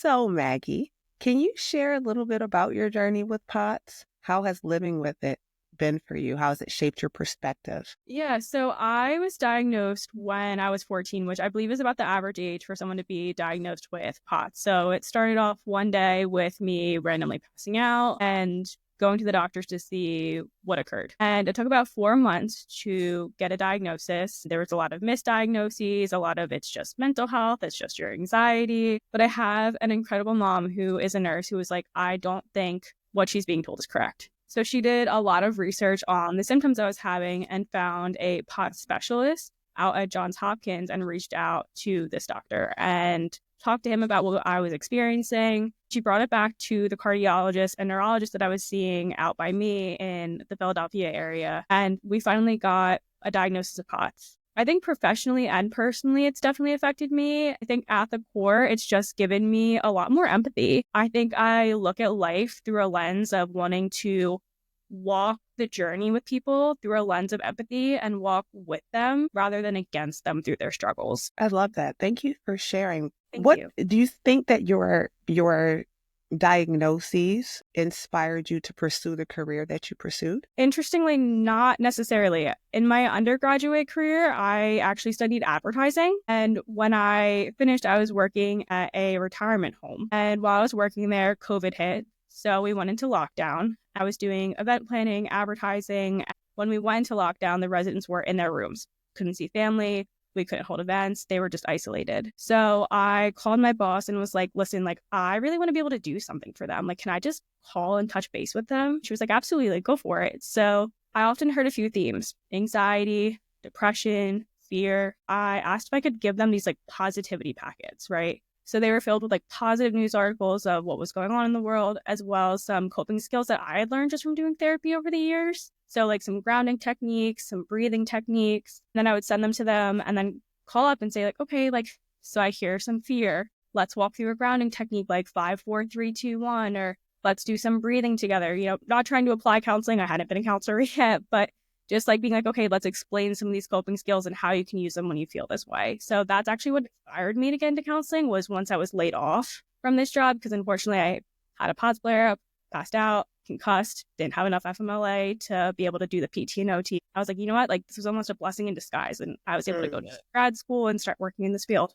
So, Maggie, can you share a little bit about your journey with POTS? How has living with it been for you? How has it shaped your perspective? Yeah, so I was diagnosed when I was 14, which I believe is about the average age for someone to be diagnosed with POTS. So it started off one day with me randomly passing out and going to the doctors to see what occurred. And it took about 4 months to get a diagnosis. There was a lot of misdiagnoses, a lot of it's just mental health, it's just your anxiety. But I have an incredible mom who is a nurse who was like, I don't think what she's being told is correct. So she did a lot of research on the symptoms I was having and found a POTS specialist out at Johns Hopkins and reached out to this doctor and talked to him about what I was experiencing. She brought it back to the cardiologist and neurologist that I was seeing out by me in the Philadelphia area. And we finally got a diagnosis of POTS. I think professionally and personally, it's definitely affected me. I think at the core, it's just given me a lot more empathy. I think I look at life through a lens of wanting to walk the journey with people through a lens of empathy and walk with them rather than against them through their struggles. I love that. Thank you for sharing. Thank What you. do you think that your diagnoses inspired you to pursue the career that you pursued? Interestingly, not necessarily. In my undergraduate career, I actually studied advertising. And when I finished, I was working at a retirement home. And while I was working there, COVID hit. So we went into lockdown. I was doing event planning, advertising. When we went into lockdown, the residents were in their rooms, couldn't see family. We couldn't hold events. They were just isolated. So I called my boss and was like, listen, like, I really want to be able to do something for them. Like, can I just call and touch base with them? She was like, absolutely, like, go for it. So I often heard a few themes: anxiety, depression, fear. I asked if I could give them these like positivity packets, right? So they were filled with like positive news articles of what was going on in the world, as well as some coping skills that I had learned just from doing therapy over the years. So like some grounding techniques, some breathing techniques. Then I would send them to them and then call up and say like, okay, like, so I hear some fear. Let's walk through a grounding technique like 5, 4, 3, 2, 1, or let's do some breathing together. Not trying to apply counseling. I hadn't been a counselor yet, but just like being like, okay, let's explain some of these coping skills and how you can use them when you feel this way. So that's actually what inspired me to get into counseling, was once I was laid off from this job, because unfortunately I had a POTS flare up, passed out, concussed, didn't have enough FMLA to be able to do the PT and OT. I was like, you know what? Like, this was almost a blessing in disguise. And I was able to go to grad school and start working in this field.